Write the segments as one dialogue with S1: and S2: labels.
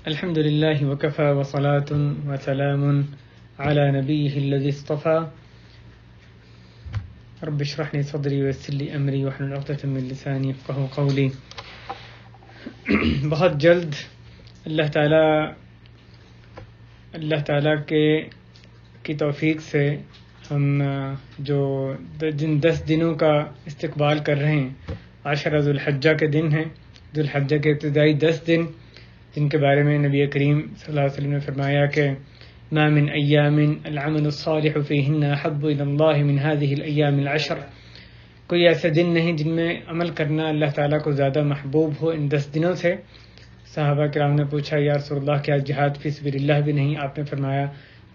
S1: الحمد لله وكفى وصلاة وسلام على نبيه الذي اصطفى رب اشرح لي صدري ويسر لي أمري واحلل عقدة من لساني يفقهوا قولي. بہت جلد اللہ تعالیٰ کی توفیق سے ہم جو جن 10 دنوں کا استقبال کر رہے ہیں، عشرہ ذو الحجہ کے دن ہیں، ذو الحجہ کے ابتدائی 10 دن، جن کے بارے میں نبی کریم صلی اللہ علیہ وسلم نے فرمایا کہ ما من ایام العمل الصالح فیہن احب الی اللہ من هذه الایام العشر، کوئی ایسے دن نہیں جن میں عمل کرنا اللہ تعالیٰ کو زیادہ محبوب ہو ان 10 دنوں سے۔ صحابہ کرام نے پوچھا یا رسول اللہ کیا جہاد فی سبیل اللہ بھی نہیں؟ آپ نے فرمایا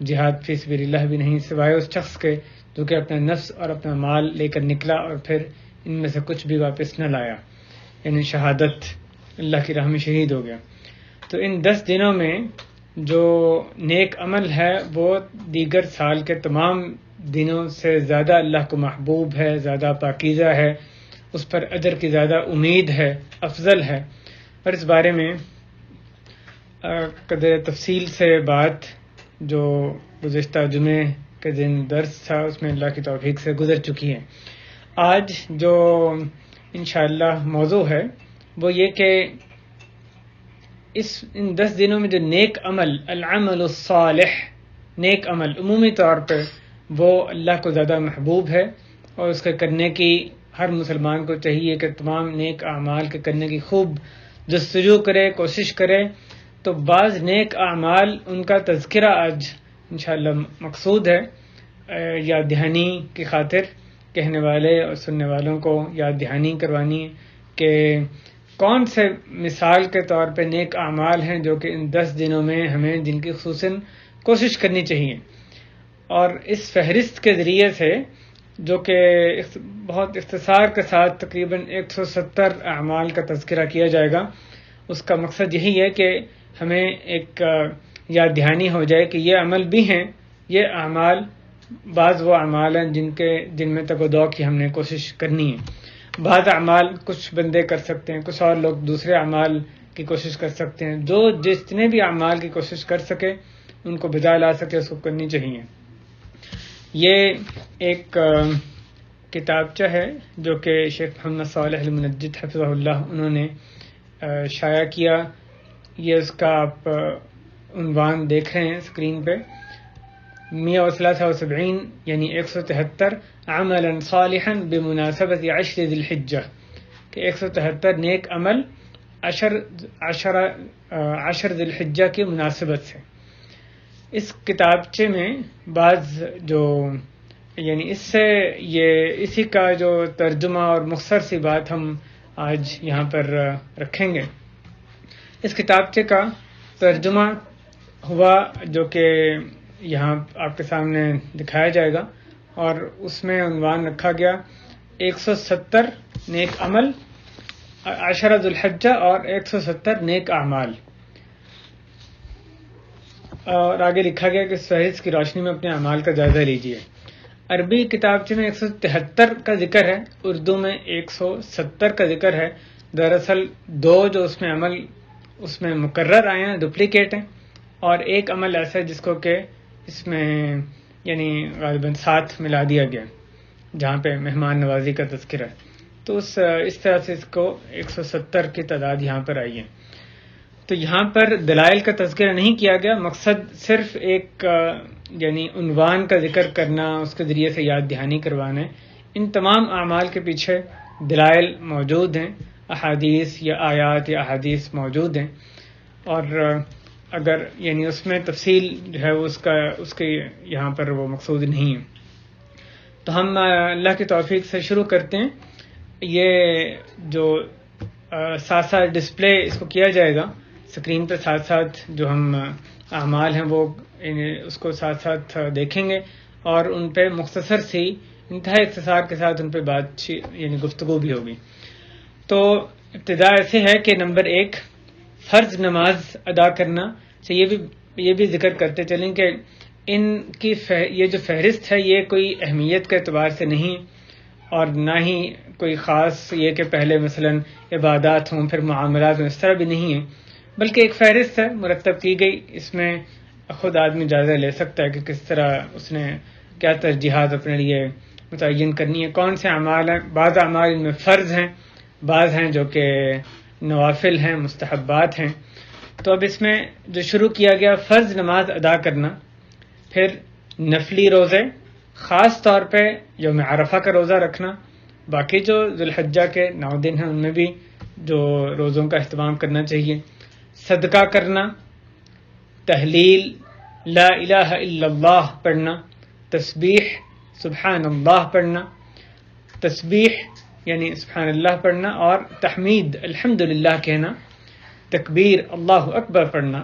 S1: جہاد فی سبیل اللہ بھی نہیں سوائے اس شخص کے جو کہ اپنا نفس اور اپنا مال لے کر نکلا اور پھر ان میں سے کچھ بھی واپس نہ لایا، یعنی شہادت، اللہ کی راہ میں شہید ہو گیا۔ تو ان 10 دنوں میں جو نیک عمل ہے وہ دیگر سال کے تمام دنوں سے زیادہ اللہ کو محبوب ہے، زیادہ پاکیزہ ہے، اس پر اجر کی زیادہ امید ہے، افضل ہے۔ اور اس بارے میں قدر تفصیل سے بات جو گزشتہ جمعے کے دن درس تھا اس میں اللہ کی توفیق سے گزر چکی ہے۔ آج جو انشاءاللہ موضوع ہے وہ یہ کہ ان 10 دنوں میں جو نیک عمل، العمل الصالح، نیک عمل عمومی طور پر وہ اللہ کو زیادہ محبوب ہے اور اس کے کرنے کی ہر مسلمان کو چاہیے کہ تمام نیک اعمال کے کرنے کی خوب جستجو کرے، کوشش کرے۔ تو بعض نیک اعمال ان کا تذکرہ آج انشاءاللہ مقصود ہے، یاد دہانی کی خاطر کہنے والے اور سننے والوں کو یاد دہانی کروانی ہے کہ کون سے مثال کے طور پہ نیک اعمال ہیں جو کہ ان 10 دنوں میں ہمیں جن کی خصوصاً کوشش کرنی چاہیے۔ اور اس فہرست کے ذریعے سے جو کہ بہت اختصار کے ساتھ تقریباً 170 اعمال کا تذکرہ کیا جائے گا، اس کا مقصد یہی ہے کہ ہمیں ایک یاد دہانی ہو جائے کہ یہ عمل بھی ہیں، یہ اعمال بعض وہ اعمال ہیں جن میں تگ و دو کی ہم نے کوشش کرنی ہے۔ بعض اعمال کچھ بندے کر سکتے ہیں، کچھ اور لوگ دوسرے اعمال کی کوشش کر سکتے ہیں، جو جتنے بھی اعمال کی کوشش کر سکے ان کو بجا لا سکے اس کو کرنی چاہیے۔ یہ ایک کتابچہ ہے جو کہ شیخ محمد صالح المنجد حفظہ اللہ انہوں نے شائع کیا۔ یہ اس کا آپ عنوان دیکھ رہے ہیں اسکرین پہ، 173 یعنی 173 عملا صالحا بمناسبت عشر ذی الحجہ، کہ 173 نیک عمل عشر ذی الحجہ کی مناسبت سے۔ اس کتابچے میں بعض جو یعنی اسی کا جو ترجمہ اور مختصر سی بات ہم آج یہاں پر رکھیں گے۔ اس کتابچے کا ترجمہ ہوا جو کہ یہاں آپ کے سامنے دکھایا جائے گا، اور اس میں عنوان رکھا گیا 170 نیک عمل عشرہ ذو الحجہ اور 170 نیک اعمال، اور آگے لکھا گیا کہ اس فہرست کی روشنی میں اپنے اعمال کا جائزہ لیجیے۔ عربی کتابچے میں 173 کا ذکر ہے، اردو میں 170 کا ذکر ہے۔ دراصل 2 جو اس میں عمل اس میں مکرر آئے ہیں، ڈپلیکیٹ ہیں، اور ایک عمل ایسا ہے جس کو کہ اس میں یعنی غالباً 7 ملا دیا گیا جہاں پہ مہمان نوازی کا تذکرہ ہے، تو اس طرح سے اس کو 170 کی تعداد یہاں پر آئی ہے۔ تو یہاں پر دلائل کا تذکرہ نہیں کیا گیا، مقصد صرف ایک یعنی عنوان کا ذکر کرنا، اس کے ذریعے سے یاد دہانی کروانا ہے۔ ان تمام اعمال کے پیچھے دلائل موجود ہیں، احادیث یا آیات یا احادیث موجود ہیں، اور اگر یعنی اس میں تفصیل جو ہے اس کے یہاں پر وہ مقصود نہیں ہے۔ تو ہم اللہ کی توفیق سے شروع کرتے ہیں۔ یہ جو ساتھ ساتھ ڈسپلے اس کو کیا جائے گا اسکرین پہ، ساتھ ساتھ جو ہم اعمال ہیں وہ اس کو ساتھ ساتھ دیکھیں گے، اور ان پہ مختصر سی انتہائی اختصار کے ساتھ ان پہ یعنی گفتگو بھی ہوگی۔ تو ابتدا ایسے ہے کہ نمبر 1 فرض نماز ادا کرنا سے یہ بھی ذکر کرتے چلیں کہ ان کی یہ جو فہرست ہے یہ کوئی اہمیت کے اعتبار سے نہیں، اور نہ ہی کوئی خاص یہ کہ پہلے مثلا عبادات ہوں پھر معاملات ہوں، اس طرح بھی نہیں ہے، بلکہ ایک فہرست ہے مرتب کی گئی، اس میں خود آدمی جائزہ لے سکتا ہے کہ کس طرح اس نے کیا ترجیحات اپنے لیے متعین کرنی ہے، کون سے اعمال ہیں۔ بعض اعمال ان میں فرض ہیں، بعض ہیں جو کہ نوافل ہیں، مستحبات ہیں۔ تو اب اس میں جو شروع کیا گیا فرض نماز ادا کرنا، پھر نفلی روزے، خاص طور پہ یوم عرفہ کا روزہ رکھنا، باقی جو ذوالحجہ کے 9 دن ہیں ان میں بھی جو روزوں کا اہتمام کرنا چاہیے، صدقہ کرنا، تحلیل لا الہ الا اللہ پڑھنا، تسبیح سبحان اللہ پڑھنا، تسبیح یعنی سبحان اللہ پڑھنا، اور تحمید الحمدللہ کہنا، تکبیر اللہ اکبر پڑھنا۔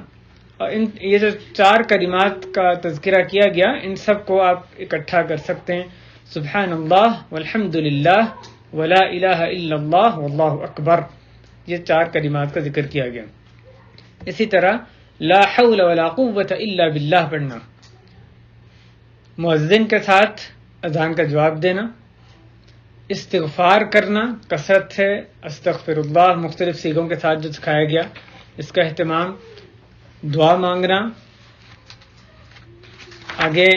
S1: اور یہ جو 4 کلمات کا تذکرہ کیا گیا، ان سب کو آپ اکٹھا کر سکتے ہیں، سبحان اللہ والحمد للہ ولا الہ الا اللہ واللہ اکبر، یہ 4 کلمات کا ذکر کیا گیا۔ اسی طرح لا حول ولا قوت الا باللہ پڑھنا، مؤذن کے ساتھ اذان کا جواب دینا، استغفار کرنا کثرت سے، استغفر اللہ مختلف صیغوں کے ساتھ جو سکھایا گیا اس کا اہتمام، دعا مانگنا، آگے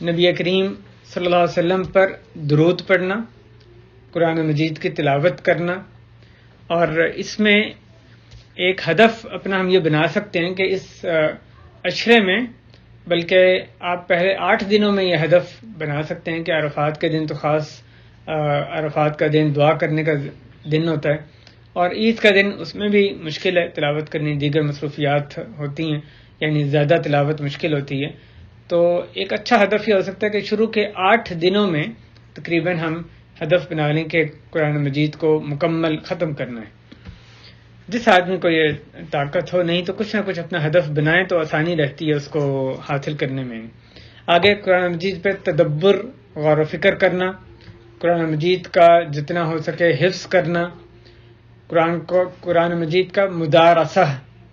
S1: نبی کریم صلی اللہ علیہ وسلم پر درود پڑھنا، قرآن مجید کی تلاوت کرنا، اور اس میں ایک ہدف اپنا ہم یہ بنا سکتے ہیں کہ اس عشرے میں، بلکہ آپ پہلے 8 دنوں میں یہ ہدف بنا سکتے ہیں کہ عرفات کے دن تو خاص عرفات کا دن دعا کرنے کا دن ہوتا ہے، اور عید کا دن اس میں بھی مشکل ہے تلاوت کرنی، دیگر مصروفیات ہوتی ہیں، یعنی زیادہ تلاوت مشکل ہوتی ہے۔ تو ایک اچھا ہدف یہ ہو سکتا ہے کہ شروع کے 8 دنوں میں تقریباً ہم ہدف بنا لیں کہ قرآن مجید کو مکمل ختم کرنا ہے۔ جس آدمی کو یہ طاقت ہو، نہیں تو کچھ نہ کچھ اپنا ہدف بنائیں تو آسانی رہتی ہے اس کو حاصل کرنے میں۔ آگے قرآن مجید پہ تدبر، غور و فکر کرنا، قرآن مجید کا جتنا ہو سکے حفظ کرنا، قرآن مجید کا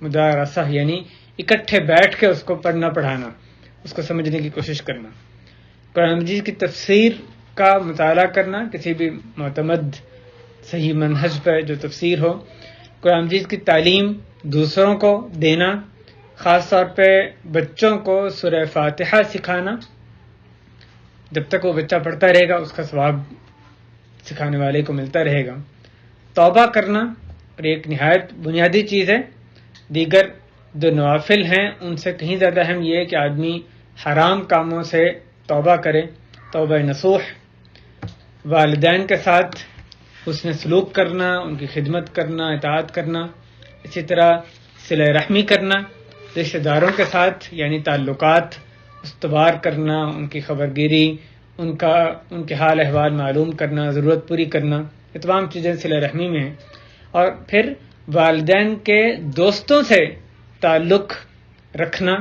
S1: مدارسہ یعنی اکٹھے بیٹھ کے اس کو پڑھنا پڑھانا، اس کو سمجھنے کی کوشش کرنا، قرآن مجید کی تفسیر کا مطالعہ کرنا، کسی بھی معتمد صحیح منہج پہ جو تفسیر ہو، قرآن مجید کی تعلیم دوسروں کو دینا، خاص طور پہ بچوں کو سورہ فاتحہ سکھانا، جب تک وہ بچہ پڑھتا رہے گا اس کا ثواب سکھانے والے کو ملتا رہے گا۔ توبہ کرنا، اور ایک نہایت بنیادی چیز ہے، دیگر جو نوافل ہیں ان سے کہیں زیادہ اہم یہ ہے کہ آدمی حرام کاموں سے توبہ کرے، توبہ نصوح، والدین کے ساتھ حسن سلوک کرنا، ان کی خدمت کرنا، اطاعت کرنا، اسی طرح صلہ رحمی کرنا، رشتہ داروں کے ساتھ یعنی تعلقات استوار کرنا، ان کی خبرگیری، ان کے حال احوال معلوم کرنا، ضرورت پوری کرنا، یہ تمام چیزیں صلہ رحمی میں ہیں۔ اور پھر والدین کے دوستوں سے تعلق رکھنا،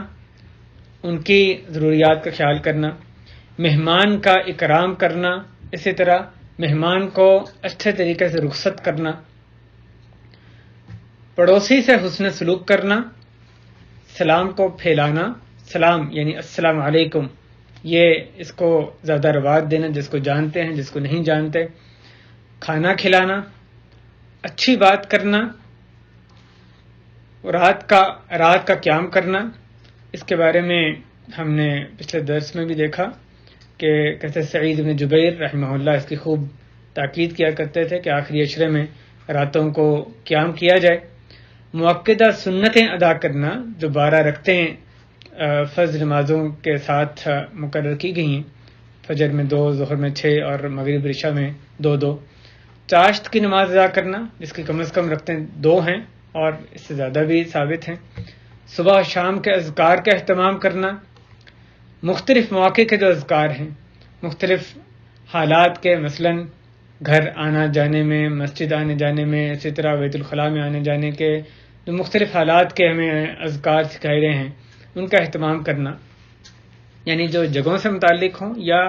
S1: ان کی ضروریات کا خیال کرنا، مہمان کا اکرام کرنا، اسی طرح مہمان کو اچھے طریقے سے رخصت کرنا، پڑوسی سے حسن سلوک کرنا، سلام کو پھیلانا، سلام یعنی السلام علیکم، یہ اس کو زیادہ رواج دینا، جس کو جانتے ہیں جس کو نہیں جانتے، کھانا کھلانا، اچھی بات کرنا، رات کا قیام کرنا۔ اس کے بارے میں ہم نے پچھلے درس میں بھی دیکھا کہ کیسے سعید بن جبیر رحمہ اللہ اس کی خوب تاکید کیا کرتے تھے کہ آخری عشرے میں راتوں کو قیام کیا جائے۔ مؤکدہ سنتیں ادا کرنا جو 12 رکعتیں فرض نمازوں کے ساتھ مقرر کی گئی ہیں، فجر میں 2، ظہر میں 6 اور مغرب عشاء میں 2۔ چاشت کی نماز ادا کرنا جس کی کم از کم رکعتیں 2 ہیں اور اس سے زیادہ بھی ثابت ہیں۔ صبح و شام کے اذکار کا اہتمام کرنا، مختلف مواقع کے جو اذکار ہیں، مختلف حالات کے، مثلا گھر آنا جانے میں، مسجد آنے جانے میں، اسی طرح بیت الخلاء میں آنے جانے کے جو مختلف حالات کے ہمیں اذکار سکھائے گئے ہیں ان کا اہتمام کرنا، یعنی جو جگہوں سے متعلق ہوں یا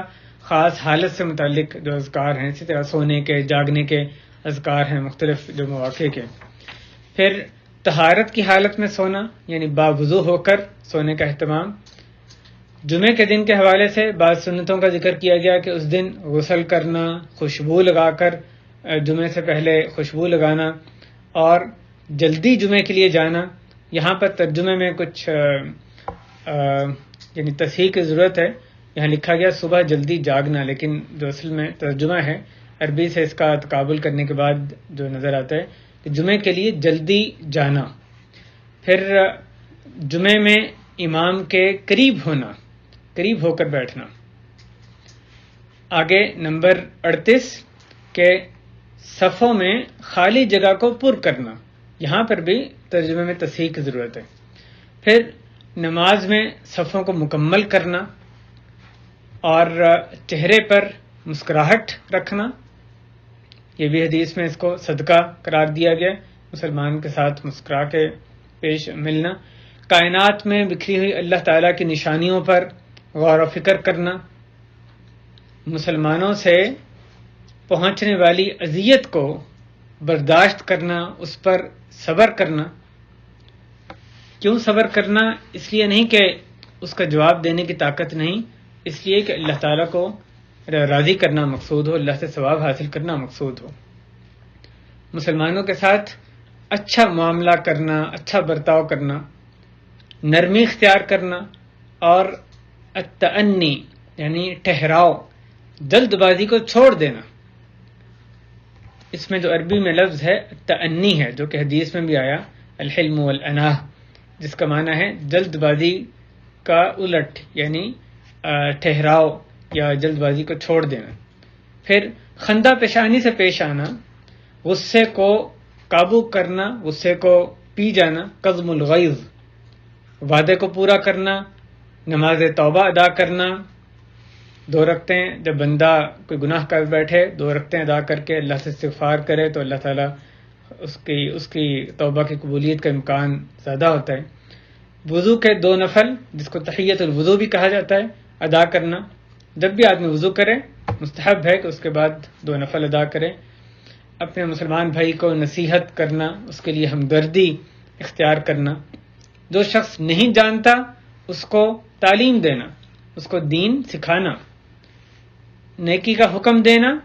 S1: خاص حالت سے متعلق جو اذکار ہیں، اسی طرح سونے کے، جاگنے کے اذکار ہیں مختلف جو مواقع کے۔ پھر طہارت کی حالت میں سونا یعنی باوضو ہو کر سونے کا اہتمام۔ جمعے کے دن کے حوالے سے بعض سنتوں کا ذکر کیا گیا کہ اس دن غسل کرنا، خوشبو لگا کر جمعے سے پہلے خوشبو لگانا، اور جلدی جمعے کے لیے جانا، یہاں پر ترجمے میں کچھ یعنی تصحیح کی ضرورت ہے. یہاں لکھا گیا صبح جلدی جاگنا، لیکن جو اصل میں ترجمہ ہے عربی سے اس کا تقابل کرنے کے بعد جو نظر آتا ہے کہ جمعے کے لیے جلدی جانا، پھر جمعے میں امام کے قریب ہونا، قریب ہو کر بیٹھنا. آگے نمبر 38 کہ صفوں میں خالی جگہ کو پر کرنا، یہاں پر بھی ترجمے میں تصحیح کی ضرورت ہے. پھر نماز میں صفوں کو مکمل کرنا اور چہرے پر مسکراہٹ رکھنا، یہ بھی حدیث میں اس کو صدقہ قرار دیا گیا، مسلمان کے ساتھ مسکرا کے پیش ملنا. کائنات میں بکھری ہوئی اللہ تعالیٰ کی نشانیوں پر غور و فکر کرنا، مسلمانوں سے پہنچنے والی اذیت کو برداشت کرنا، اس پر صبر کرنا. کیوں صبر کرنا؟ اس لیے نہیں کہ اس کا جواب دینے کی طاقت نہیں، اس لیے کہ اللہ تعالیٰ کو راضی کرنا مقصود ہو، اللہ سے ثواب حاصل کرنا مقصود ہو. مسلمانوں کے ساتھ اچھا معاملہ کرنا، اچھا برتاؤ کرنا، نرمی اختیار کرنا، اور التأنی یعنی ٹھہراؤ، جلد بازی کو چھوڑ دینا. اس میں جو عربی میں لفظ ہے تأنی ہے، جو کہ حدیث میں بھی آیا الحلم والاناہ، جس کا معنی ہے جلد بازی کا الٹ، یعنی ٹھہراؤ یا جلد بازی کو چھوڑ دینا. پھر خندہ پیشانی سے پیش آنا، غصے کو قابو کرنا، غصے کو پی جانا، قضم الغیظ، وعدے کو پورا کرنا، نماز توبہ ادا کرنا. 2 رکعتیں جب بندہ کوئی گناہ کر بیٹھے 2 رکعتیں ادا کر کے اللہ سے استغفار کرے تو اللہ تعالیٰ اس کی توبہ کی قبولیت کا امکان زیادہ ہوتا ہے. وضو کے 2 نفل، جس کو تحیۃ الوضو بھی کہا جاتا ہے، ادا کرنا. جب بھی آدمی وضو کرے مستحب ہے کہ اس کے بعد 2 نفل ادا کرے. اپنے مسلمان بھائی کو نصیحت کرنا، اس کے لیے ہمدردی اختیار کرنا. جو شخص نہیں جانتا اس کو تعلیم دینا، اس کو دین سکھانا. نیکی کا حکم دینا،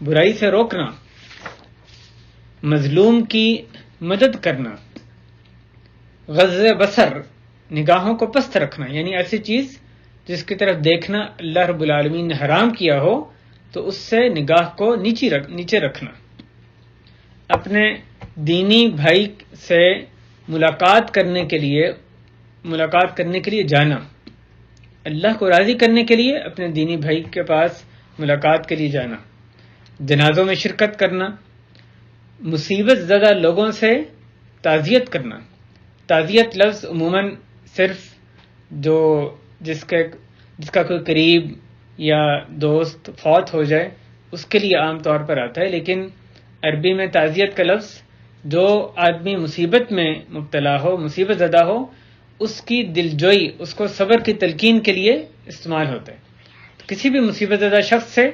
S1: برائی سے روکنا، مظلوم کی مدد کرنا. غض بصر، نگاہوں کو پست رکھنا، یعنی ایسی چیز جس کی طرف دیکھنا اللہ رب العالمین نے حرام کیا ہو تو اس سے نگاہ کو نیچے رکھنا. اپنے دینی بھائی سے ملاقات کرنے کے لیے جانا، اللہ کو راضی کرنے کے لیے اپنے دینی بھائی کے پاس ملاقات کے لیے جانا. جنازوں میں شرکت کرنا، مصیبت زدہ لوگوں سے تعزیت کرنا. تعزیت لفظ عموماً صرف جس کا کوئی قریب یا دوست فوت ہو جائے اس کے لیے عام طور پر آتا ہے، لیکن عربی میں تعزیت کا لفظ جو آدمی مصیبت میں مبتلا ہو، مصیبت زدہ ہو، اس کی دلجوئی، اس کو صبر کی تلقین کے لیے استعمال ہوتا ہے. کسی بھی مصیبت زدہ شخص سے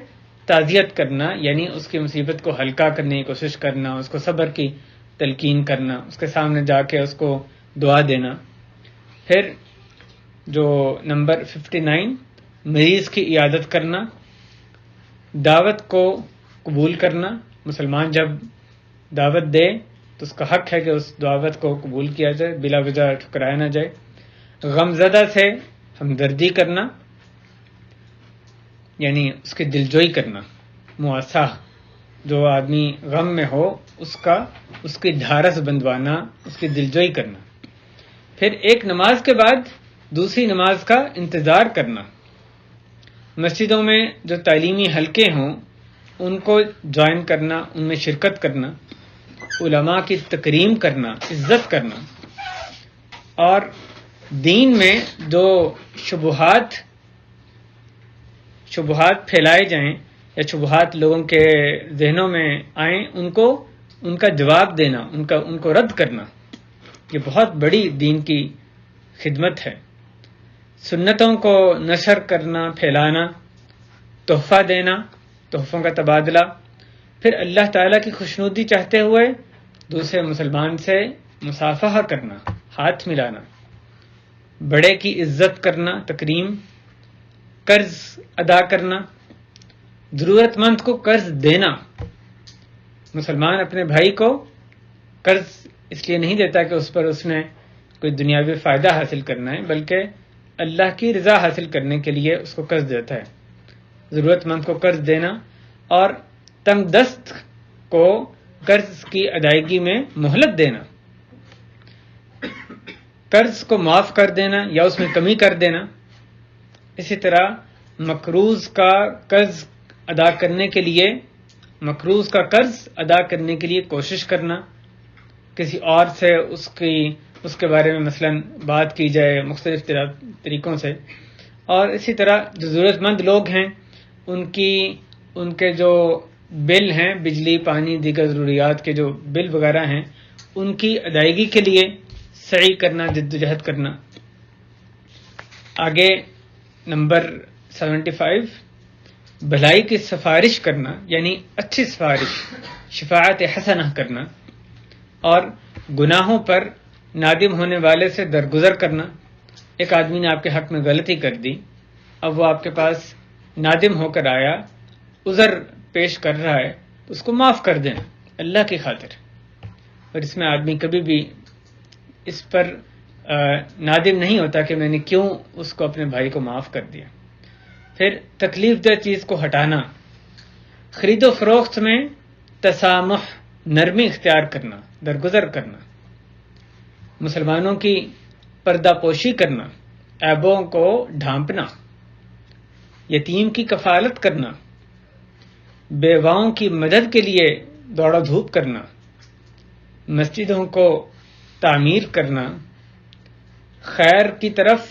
S1: تعزیت کرنا یعنی اس کی مصیبت کو ہلکا کرنے کی کوشش کرنا، اس کو صبر کی تلقین کرنا، اس کے سامنے جا کے اس کو دعا دینا. پھر جو نمبر 59 مریض کی عیادت کرنا، دعوت کو قبول کرنا. مسلمان جب دعوت دے تو اس کا حق ہے کہ اس دعوت کو قبول کیا جائے، بلا وجہ ٹھکرایا نہ جائے. غم زدہ سے ہمدردی کرنا یعنی اس کی دلجوئی کرنا. مواساہ، جو آدمی غم میں ہو اس کی ڈھارس بندوانا، اس کی دلجوئی کرنا. پھر ایک نماز کے بعد دوسری نماز کا انتظار کرنا. مسجدوں میں جو تعلیمی حلقے ہوں ان کو جوائن کرنا، ان میں شرکت کرنا، علماء کی تکریم کرنا، عزت کرنا. اور دین میں جو شبہات پھیلائے جائیں یا شبہات لوگوں کے ذہنوں میں آئیں ان کا جواب دینا، ان کو رد کرنا، یہ بہت بڑی دین کی خدمت ہے. سنتوں کو نشر کرنا، پھیلانا، تحفہ دینا، تحفوں کا تبادلہ. پھر اللہ تعالیٰ کی خوشنودی چاہتے ہوئے دوسرے مسلمان سے مصافحہ کرنا، ہاتھ ملانا. بڑے کی عزت کرنا، تکریم. قرض ادا کرنا، ضرورت مند کو قرض دینا. مسلمان اپنے بھائی کو قرض اس لیے نہیں دیتا کہ اس پر اس نے کوئی دنیاوی فائدہ حاصل کرنا ہے، بلکہ اللہ کی رضا حاصل کرنے کے لیے اس کو قرض دیتا ہے۔ ضرورت مند کو قرض دینا اور تنگ دست کو قرض کی ادائیگی میں مہلت دینا، قرض کو معاف کر دینا یا اس میں کمی کر دینا۔ اسی طرح مقروض کا قرض ادا کرنے کے لیے کوشش کرنا، کسی اور سے اس کے بارے میں مثلا بات کی جائے مختلف طریقوں سے، اور اسی طرح جو ضرورت مند لوگ ہیں ان کے جو بل ہیں، بجلی، پانی، دیگر ضروریات کے جو بل وغیرہ ہیں، ان کی ادائیگی کے لیے سعی کرنا، جدوجہد کرنا۔ آگے نمبر 75، بھلائی کی سفارش کرنا، یعنی اچھی سفارش، شفاعت حسنہ کرنا، اور گناہوں پر نادم ہونے والے سے درگزر کرنا۔ ایک آدمی نے آپ کے حق میں غلطی کر دی، اب وہ آپ کے پاس نادم ہو کر آیا، عذر پیش کر رہا ہے، تو اس کو معاف کر دیں اللہ کی خاطر۔ اور اس میں آدمی کبھی بھی اس پر نادم نہیں ہوتا کہ میں نے کیوں اس کو اپنے بھائی کو معاف کر دیا۔ پھر تکلیف دہ چیز کو ہٹانا، خرید و فروخت میں تسامح، نرمی اختیار کرنا، درگزر کرنا، مسلمانوں کی پردہ پوشی کرنا، عیبوں کو ڈھانپنا، یتیم کی کفالت کرنا، بیواؤں کی مدد کے لیے دوڑا دھوپ کرنا، مسجدوں کو تعمیر کرنا، خیر کی طرف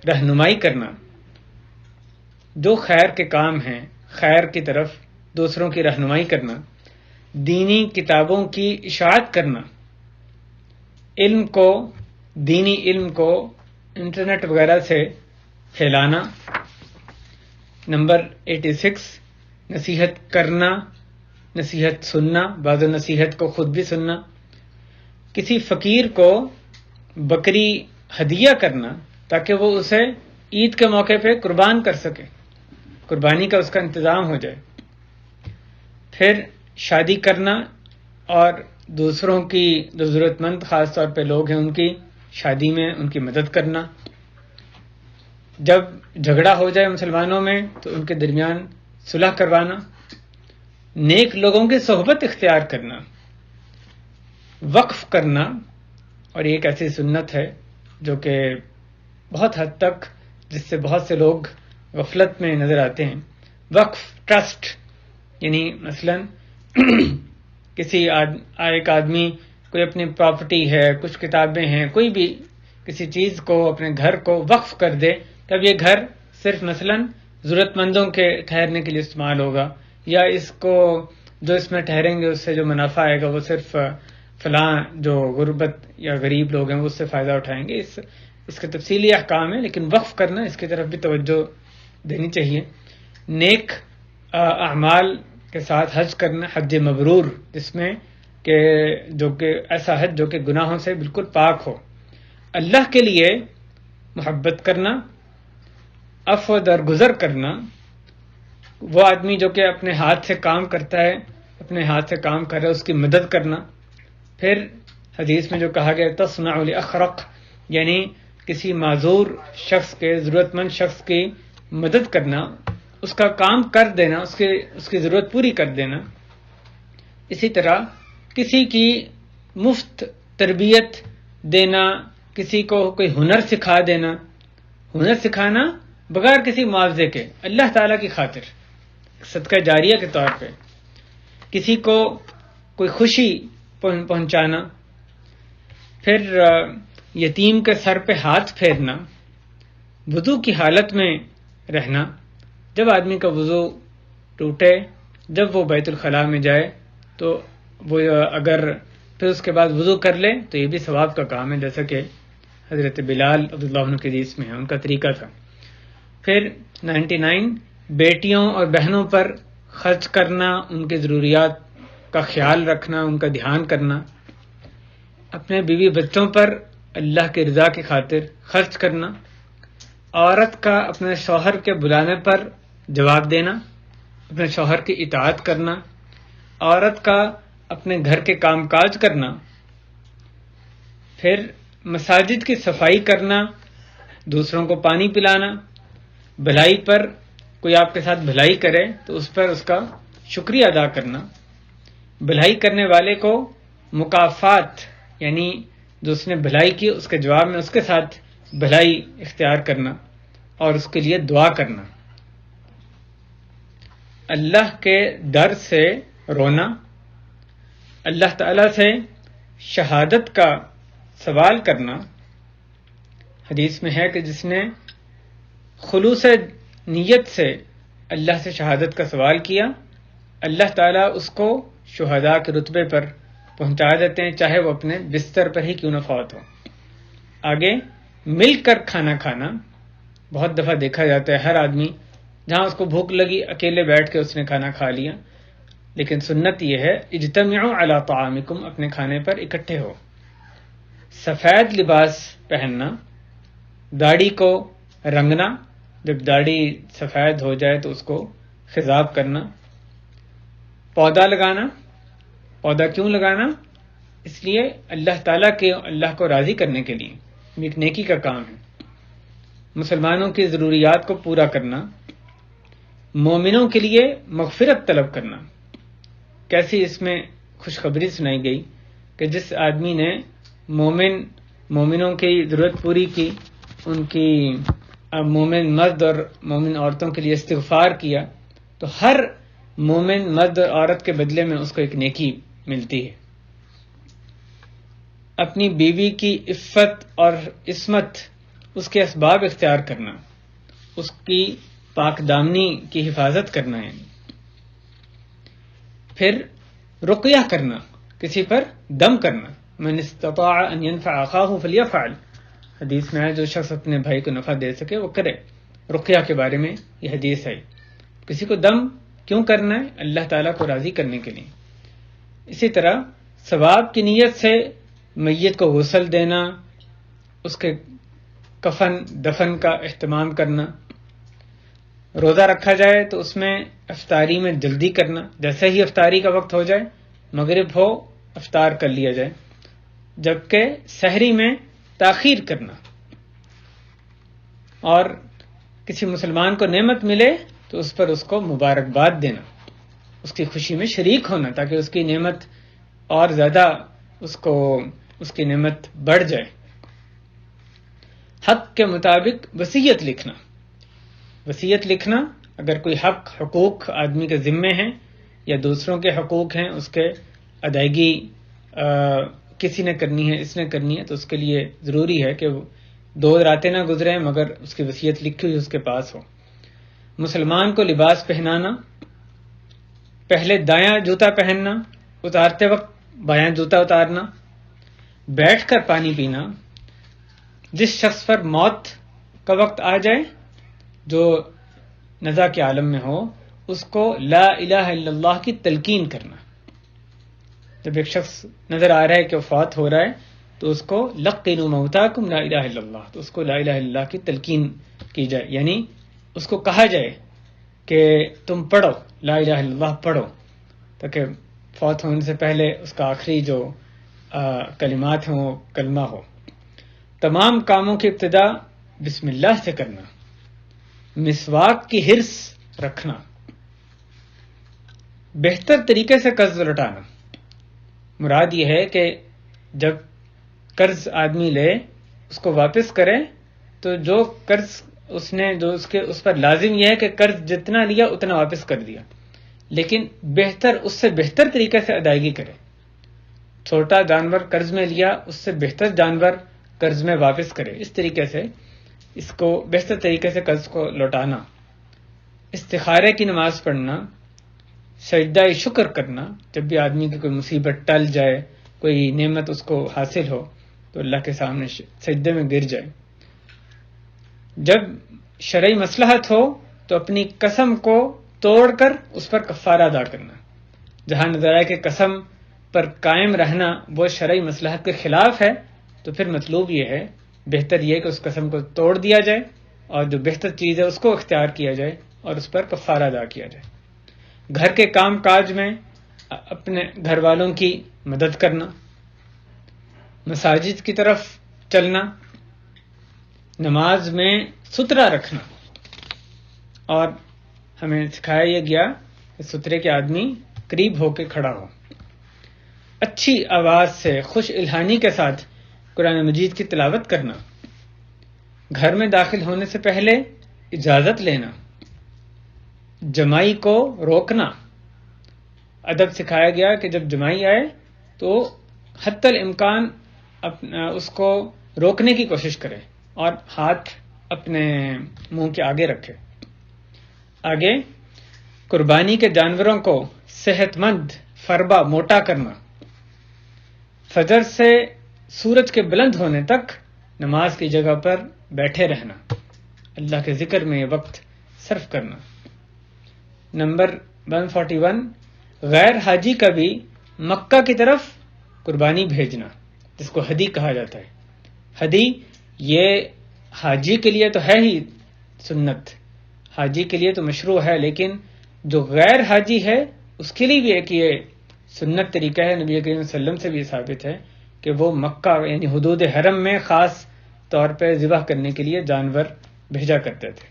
S1: رہنمائی کرنا، جو خیر کے کام ہیں خیر کی طرف دوسروں کی رہنمائی کرنا، دینی کتابوں کی اشاعت کرنا، دینی علم کو انٹرنیٹ وغیرہ سے پھیلانا۔ نمبر 86، نصیحت کرنا، نصیحت سننا، بعض نصیحت کو خود بھی سننا، کسی فقیر کو بکری ہدیہ کرنا تاکہ وہ اسے عید کے موقع پہ قربان کر سکے، قربانی کا اس کا انتظام ہو جائے۔ پھر شادی کرنا اور دوسروں کی جو ضرورت مند خاص طور پہ لوگ ہیں ان کی شادی میں ان کی مدد کرنا۔ جب جھگڑا ہو جائے مسلمانوں میں تو ان کے درمیان صلح کروانا، نیک لوگوں کی صحبت اختیار کرنا، وقف کرنا، اور یہ ایک ایسی سنت ہے جو کہ بہت حد تک جس سے بہت سے لوگ غفلت میں نظر آتے ہیں۔ وقف، ٹرسٹ، یعنی مثلا ایک آدمی کوئی اپنی پراپرٹی ہے، کچھ کتابیں ہیں، کوئی بھی کسی چیز کو اپنے گھر کو وقف کر دے، تب یہ گھر صرف مثلا ضرورت مندوں کے ٹھہرنے کے لیے استعمال ہوگا، یا اس کو جو اس میں ٹھہریں گے اس سے جو منافع آئے گا وہ صرف فلاں جو غربت یا غریب لوگ ہیں وہ اس سے فائدہ اٹھائیں گے۔ اس کے تفصیلی احکام ہیں، لیکن وقف کرنا اس کی طرف بھی توجہ دینی چاہیے۔ نیک اعمال کے ساتھ حج کرنا، حج مبرور، جس میں کہ ایسا حج جو کہ گناہوں سے بالکل پاک ہو، اللہ کے لیے محبت کرنا، عفو درگزر کرنا، وہ آدمی جو کہ اپنے ہاتھ سے کام کرتا ہے، اپنے ہاتھ سے کام کر رہا ہے، اس کی مدد کرنا۔ پھر حدیث میں جو کہا گیا تصنع لاخرق، یعنی کسی معذور شخص کے، ضرورت مند شخص کی مدد کرنا، اس کا کام کر دینا، اس کی ضرورت پوری کر دینا۔ اسی طرح کسی کی مفت تربیت دینا، کسی کو کوئی ہنر سکھا دینا، ہنر سکھانا بغیر کسی معاوضے کے، اللہ تعالیٰ کی خاطر، صدقہ جاریہ کے طور پہ، کسی کو کوئی خوشی پہنچانا۔ پھر یتیم کے سر پہ ہاتھ پھیرنا، وضو کی حالت میں رہنا، جب آدمی کا وضو ٹوٹے، جب وہ بیت الخلاء میں جائے تو وہ اگر پھر اس کے بعد وضو کر لے تو یہ بھی ثواب کا کام ہے، جیسا کہ حضرت بلال رضی اللہ عنہ کے حدیث میں ہے، ان کا طریقہ تھا۔ پھر 99، بیٹیوں اور بہنوں پر خرچ کرنا، ان کے ضروریات کا خیال رکھنا، ان کا دھیان کرنا، اپنے بیوی بچوں پر اللہ کی رضا کی خاطر خرچ کرنا، عورت کا اپنے شوہر کے بلانے پر جواب دینا، اپنے شوہر کی اطاعت کرنا، عورت کا اپنے گھر کے کام کاج کرنا۔ پھر مساجد کی صفائی کرنا، دوسروں کو پانی پلانا، بھلائی پر کوئی آپ کے ساتھ بھلائی کرے تو اس پر اس کا شکریہ ادا کرنا، بھلائی کرنے والے کو مکافات یعنی جو اس نے بھلائی کی اس کے جواب میں اس کے ساتھ بھلائی اختیار کرنا اور اس کے لیے دعا کرنا، اللہ کے ڈر سے رونا، اللہ تعالی سے شہادت کا سوال کرنا۔ حدیث میں ہے کہ جس نے خلوص نیت سے اللہ سے شہادت کا سوال کیا، اللہ تعالیٰ اس کو شہداء کے رتبے پر پہنچا دیتے ہیں، چاہے وہ اپنے بستر پر ہی کیوں نہ فوت ہو۔ آگے مل کر کھانا کھانا، بہت دفعہ دیکھا جاتا ہے ہر آدمی جہاں اس کو بھوک لگی اکیلے بیٹھ کے اس نے کھانا کھا لیا، لیکن سنت یہ ہے اجتمعوا علی طعامکم، اپنے کھانے پر اکٹھے ہو۔ سفید لباس پہننا، داڑھی کو رنگنا، جب داڑھی سفید ہو جائے تو اس کو خضاب کرنا، پودا لگانا، پودا کیوں لگانا؟ اس لیے اللہ تعالیٰ کے اللہ کو راضی کرنے کے لیے، ایک نیکی کا کام ہے۔ مسلمانوں کی ضروریات کو پورا کرنا، مومنوں کے لیے مغفرت طلب کرنا۔ کیسی اس میں خوشخبری سنائی گئی کہ جس آدمی نے مومنوں کی ضرورت پوری کی، ان کی مومن مرد اور مومن عورتوں کے لیے استغفار کیا، تو ہر مومن مرد اور عورت کے بدلے میں اس کو ایک نیکی ملتی ہے۔ اپنی بیوی کی عفت اور عصمت، اس کے اسباب اختیار کرنا، اس کی پاک دامنی کی حفاظت کرنا ہے۔ پھر رقیہ کرنا، کسی پر دم کرنا، من استطاع ان ينفع اخاه فليفعل، حدیث میں ہے جو شخص اپنے بھائی کو نفع دے سکے وہ کرے۔ رقیہ کے بارے میں یہ حدیث ہے۔ کسی کو دم کیوں کرنا ہے؟ اللہ تعالیٰ کو راضی کرنے کے لیے۔ اسی طرح ثواب کی نیت سے میت کو غسل دینا، اس کے کفن دفن کا اہتمام کرنا، روزہ رکھا جائے تو اس میں افطاری میں جلدی کرنا، جیسے ہی افطاری کا وقت ہو جائے، مغرب ہو افطار کر لیا جائے، جبکہ سحری میں تاخیر کرنا، اور کسی مسلمان کو نعمت ملے تو اس پر اس کو مبارکباد دینا، اس کی خوشی میں شریک ہونا تاکہ اس کی نعمت اور زیادہ اس کی نعمت بڑھ جائے۔ حق کے مطابق وصیت لکھنا، وصیت لکھنا اگر کوئی حقوق آدمی کے ذمے ہیں یا دوسروں کے حقوق ہیں، اس کے ادائیگی کسی نے کرنی ہے، اس نے کرنی ہے، تو اس کے لیے ضروری ہے کہ 2 راتیں نہ گزریں مگر اس کی وصیت لکھی ہوئی اس کے پاس ہو۔ مسلمان کو لباس پہنانا، پہلے دایاں جوتا پہننا، اتارتے وقت بایاں جوتا اتارنا، بیٹھ کر پانی پینا، جس شخص پر موت کا وقت آ جائے، جو نزا کے عالم میں ہو، اس کو لا الہ الا اللہ کی تلقین کرنا۔ جب ایک شخص نظر آ رہا ہے کہ وہ فوت ہو رہا ہے تو اس کو لقنوا موتاکم لا الہ الا اللہ، تو اس کو لا الہ الا اللہ کی تلقین کی جائے، یعنی اس کو کہا جائے کہ تم پڑھو لا الہ الا اللہ پڑھو، تاکہ فوت ہونے سے پہلے اس کا آخری جو کلمات ہیں وہ کلمہ ہو۔ تمام کاموں کی ابتدا بسم اللہ سے کرنا، مسواک کی حرص رکھنا، بہتر طریقے سے قرض لوٹانا۔ مراد یہ ہے کہ جب قرض آدمی لے اس کو واپس کرے تو جو قرض اس پر لازم یہ ہے کہ قرض جتنا لیا اتنا واپس کر دیا، لیکن اس سے بہتر طریقے سے ادائیگی کرے۔ چھوٹا جانور قرض میں لیا، اس سے بہتر جانور قرض میں واپس کرے، اس طریقے سے اس کو بہتر طریقے سے قرض کو لوٹانا۔ استخارے کی نماز پڑھنا، سجدہ شکر کرنا، جب بھی آدمی کی کوئی مصیبت ٹل جائے، کوئی نعمت اس کو حاصل ہو تو اللہ کے سامنے سجدے میں گر جائے۔ جب شرعی مصلحت ہو تو اپنی قسم کو توڑ کر اس پر کفارہ ادا کرنا۔ جہاں نظر آئے کہ قسم پر قائم رہنا وہ شرعی مصلحت کے خلاف ہے تو پھر مطلوب یہ ہے، بہتر یہ کہ اس قسم کو توڑ دیا جائے اور جو بہتر چیز ہے اس کو اختیار کیا جائے اور اس پر کفارہ ادا کیا جائے۔ گھر کے کام کاج میں اپنے گھر والوں کی مدد کرنا، مساجد کی طرف چلنا، نماز میں ستھرا رکھنا، اور ہمیں سکھایا یہ گیا کہ ستھرے کے آدمی قریب ہو کے کھڑا ہو، اچھی آواز سے خوش الہانی کے ساتھ قرآن مجید کی تلاوت کرنا، گھر میں داخل ہونے سے پہلے اجازت لینا، جمائی کو روکنا۔ ادب سکھایا گیا کہ جب جمائی آئے تو حتی الامکان اس کو روکنے کی کوشش کرے اور ہاتھ اپنے منہ کے آگے رکھے۔ آگے قربانی کے جانوروں کو صحت مند فربا موٹا کرنا، فجر سے سورج کے بلند ہونے تک نماز کی جگہ پر بیٹھے رہنا، اللہ کے ذکر میں یہ وقت صرف کرنا۔ نمبر 141، غیر حاجی کا بھی مکہ کی طرف قربانی بھیجنا، جس کو ہدی کہا جاتا ہے۔ ہدی یہ حاجی کے لیے تو ہے ہی سنت، حاجی کے لیے تو مشروع ہے، لیکن جو غیر حاجی ہے اس کے لیے بھی ایک یہ سنت طریقہ ہے، نبی کریم صلی اللہ علیہ وسلم سے بھی ثابت ہے کہ وہ مکہ یعنی حدود حرم میں خاص طور پہ ذبح کرنے کے لیے جانور بھیجا کرتے تھے،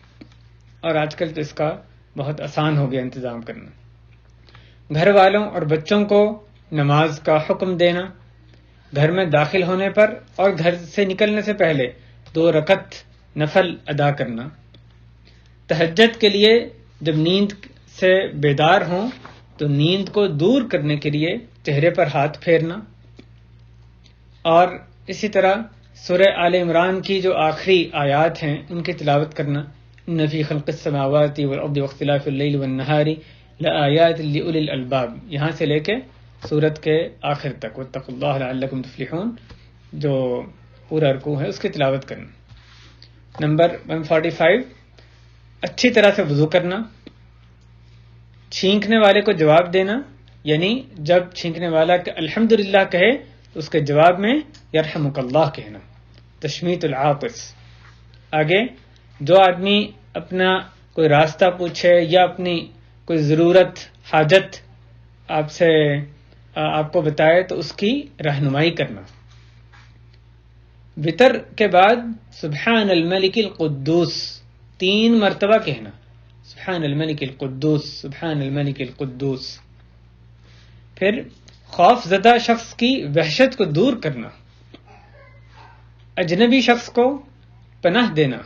S1: اور آج کل تو اس کا بہت آسان ہو گیا انتظام کرنا۔ گھر والوں اور بچوں کو نماز کا حکم دینا، گھر میں داخل ہونے پر اور گھر سے نکلنے سے پہلے 2 رکعت نفل ادا کرنا، تہجد کے لیے جب نیند سے بیدار ہوں تو نیند کو دور کرنے کے لیے چہرے پر ہاتھ پھیرنا، اور اسی طرح سورہ آل عمران کی جو آخری آیات ہیں ان کی تلاوت کرنا، ان فی خلق السماوات والارض واختلاف اللیل والنہار لآیات لأولی الالباب، یہاں سے لے کے سورت کے آخر تک، واتقوا اللہ لعلکم تفلحون، جو پورا رکوع ہے اس کی تلاوت کرنا۔ نمبر 145، اچھی طرح سے وضو کرنا، چھینکنے والے کو جواب دینا، یعنی جب چھینکنے والا کہ الحمدللہ کہے تو اس کے جواب میں یرحمک اللہ کہنا، تشمیت العاطس۔ آگے جو آدمی اپنا کوئی راستہ پوچھے یا اپنی کوئی ضرورت حاجت آپ کو بتائے تو اس کی رہنمائی کرنا۔ وطر کے بعد سبحان الملک القدوس 3 مرتبہ کہنا، سبحان الملک القدوس، سبحان الملک القدوس۔ پھر خوف زدہ شخص کی وحشت کو دور کرنا، اجنبی شخص کو پناہ دینا،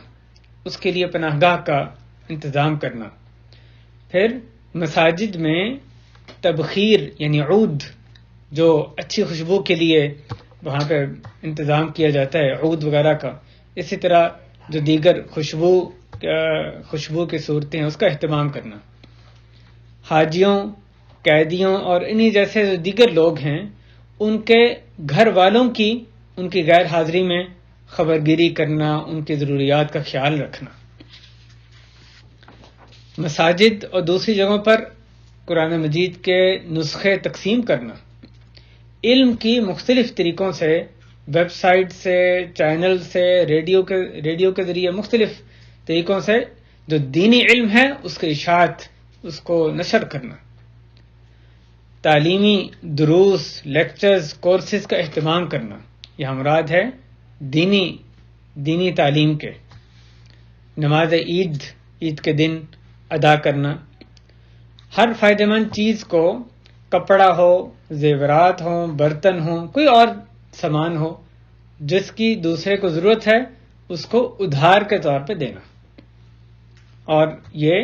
S1: اس کے لیے پناہ گاہ کا انتظام کرنا۔ پھر مساجد میں تبخیر یعنی عود، جو اچھی خوشبو کے لیے وہاں پہ انتظام کیا جاتا ہے عود وغیرہ کا، اسی طرح جو دیگر خوشبو کی صورتیں ہیں اس کا اہتمام کرنا۔ حاجیوں، قیدیوں اور انہی جیسے جو دیگر لوگ ہیں ان کے گھر والوں کی ان کی غیر حاضری میں خبرگیری کرنا، ان کی ضروریات کا خیال رکھنا۔ مساجد اور دوسری جگہوں پر قرآن مجید کے نسخے تقسیم کرنا، علم کی مختلف طریقوں سے، ویب سائٹ سے، چینل سے، ریڈیو کے ذریعے مختلف طریقوں سے جو دینی علم ہے اس کی اشاعت، اس کو نشر کرنا۔ تعلیمی دروس، لیکچرز، کورسز کا اہتمام کرنا، یہ مراد ہے دینی تعلیم کے۔ نماز عید کے دن ادا کرنا، ہر فائدہ مند چیز کو، کپڑا ہو، زیورات ہوں، برتن ہوں، کوئی اور سامان ہو جس کی دوسرے کو ضرورت ہے، اس کو ادھار کے طور پہ دینا۔ اور یہ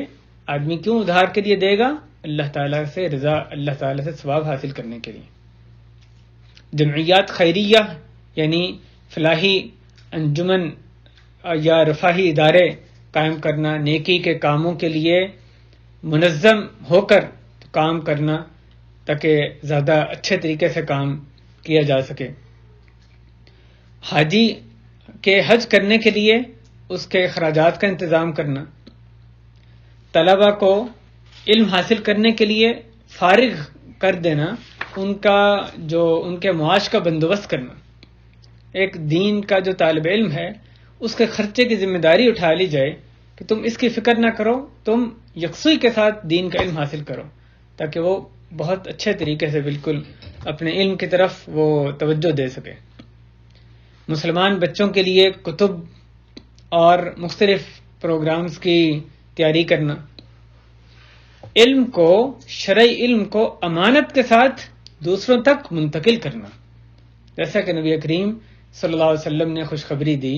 S1: آدمی کیوں ادھار کے لیے دے گا؟ اللہ تعالیٰ سے رضا، اللہ تعالیٰ سے ثواب حاصل کرنے کے لیے۔ جمعیات خیریہ یعنی فلاحی انجمن یا رفاہی ادارے قائم کرنا، نیکی کے کاموں کے لیے منظم ہو کر کام کرنا تاکہ زیادہ اچھے طریقے سے کام کیا جا سکے۔ حاجی کے حج کرنے کے لیے اس کے اخراجات کا انتظام کرنا، طلبہ کو علم حاصل کرنے کے لیے فارغ کر دینا، ان کے معاش کا بندوبست کرنا۔ ایک دین کا جو طالب علم ہے اس کے خرچے کی ذمہ داری اٹھا لی جائے کہ تم اس کی فکر نہ کرو، تم یکسوئی کے ساتھ دین کا علم حاصل کرو، تاکہ وہ بہت اچھے طریقے سے بالکل اپنے علم کی طرف وہ توجہ دے سکے۔ مسلمان بچوں کے لیے کتب اور مختلف پروگرامز کی تیاری کرنا، علم کو، شرعی علم کو امانت کے ساتھ دوسروں تک منتقل کرنا، جیسا کہ نبی کریم صلی اللہ علیہ وسلم نے خوشخبری دی۔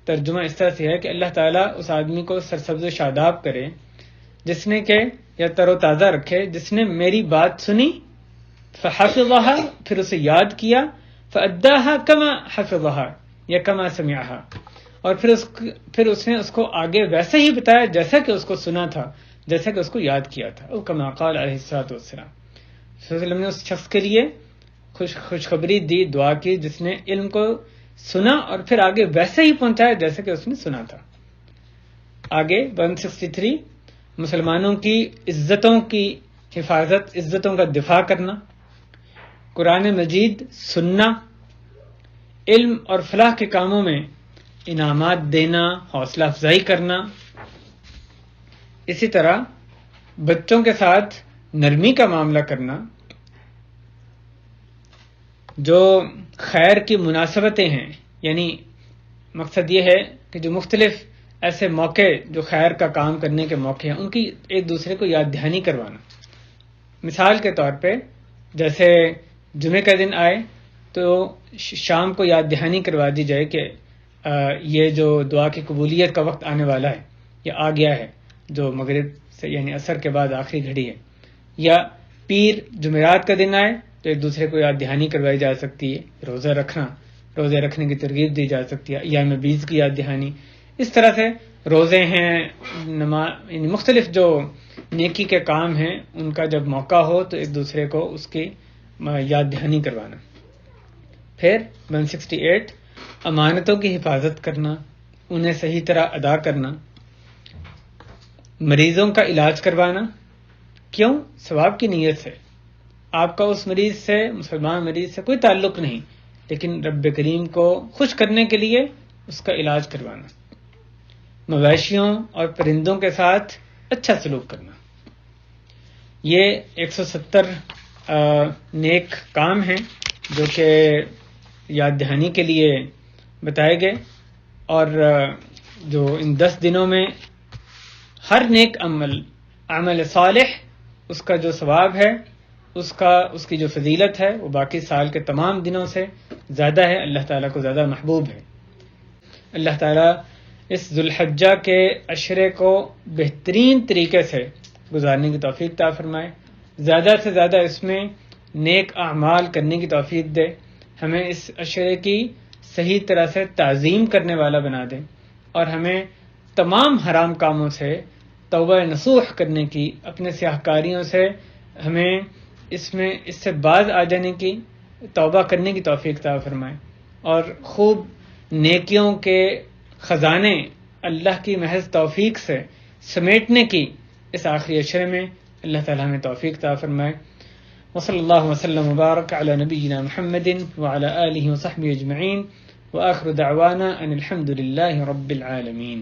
S1: ترجمہ اس طرح سے ہے کہ اللہ تعالیٰ اس آدمی کو سرسبز و شاداب کرے جس نے کہ یا تر و تازہ رکھے، جس نے میری بات سنی فحفظها، پھر اسے یاد کیا، فأداها كما حفظها یا کما سمعها، اور پھر اس نے اس کو آگے ویسے ہی بتایا جیسا کہ اس کو سنا تھا، جیسا کہ اس کو یاد کیا تھا۔ او کما قال علیہ الصلوۃ والسلام، صلی اللہ علیہ وسلم نے اس شخص کے لیے خوشخبری دی، دعا کی جس نے علم کو سنا اور پھر آگے ویسے ہی پہنچایا جیسا کہ اس نے سنا تھا۔ آگے 163، مسلمانوں کی عزتوں کی حفاظت، عزتوں کا دفاع کرنا، قرآن مجید سننا، علم اور فلاح کے کاموں میں انعامات دینا، حوصلہ افزائی کرنا، اسی طرح بچوں کے ساتھ نرمی کا معاملہ کرنا، جو خیر کی مناسبتیں ہیں، یعنی مقصد یہ ہے کہ جو مختلف ایسے موقع جو خیر کا کام کرنے کے موقع ہیں ان کی ایک دوسرے کو یاد دہانی کروانا۔ مثال کے طور پہ جیسے جمعہ کا دن آئے تو شام کو یاد دہانی کروا دی جائے کہ یہ جو دعا کی قبولیت کا وقت آنے والا ہے یا آ گیا ہے، جو مغرب سے یعنی عصر کے بعد آخری گھڑی ہے، یا پیر جمعرات کا دن آئے تو ایک دوسرے کو یاد دہانی کروائی جا سکتی ہے، روزے رکھنے کی ترغیب دی جا سکتی ہے، ایام بیز کی یاد دہانی۔ اس طرح سے روزے ہیں، یعنی مختلف جو نیکی کے کام ہیں ان کا جب موقع ہو تو ایک دوسرے کو اس کی یاد دہانی کروانا۔ پھر 168، امانتوں کی حفاظت کرنا، انہیں صحیح طرح ادا کرنا، مریضوں کا علاج کروانا، کیوں؟ ثواب کی نیت سے، آپ کا اس مریض سے، مسلمان مریض سے کوئی تعلق نہیں، لیکن رب کریم کو خوش کرنے کے لیے اس کا علاج کروانا، مویشیوں اور پرندوں کے ساتھ اچھا سلوک کرنا۔ یہ 170 نیک کام ہیں جو کہ یاد دہانی کے لیے بتائے گئے، اور جو ان 10 دنوں میں ہر نیک عمل صالح اس کا جو ثواب ہے، اس کی جو فضیلت ہے وہ باقی سال کے تمام دنوں سے زیادہ ہے، اللہ تعالیٰ کو زیادہ محبوب ہے۔ اللہ تعالیٰ اس ذوالحجہ کے عشرے کو بہترین طریقے سے گزارنے کی توفیق عطا فرمائے، زیادہ سے زیادہ اس میں نیک اعمال کرنے کی توفیق دے، ہمیں اس عشرے کی صحیح طرح سے تعظیم کرنے والا بنا دے، اور ہمیں تمام حرام کاموں سے توبہ نصوح کرنے کی، اپنے سیاہ کاریوں سے ہمیں اس سے باز آ جانے کی، توبہ کرنے کی توفیق عطا فرمائے، اور خوب نیکیوں کے خزانے اللہ کی محض توفیق سے سمیٹنے کی اس آخری عشرے میں اللہ تعالیٰ ہمیں توفیق عطا فرمائے۔ وصلی اللہ وسلم وبارک علی نبینا محمد وعلی آلہ وصحبہ اجمعین، وآخر دعوانا ان الحمد للہ رب العالمین۔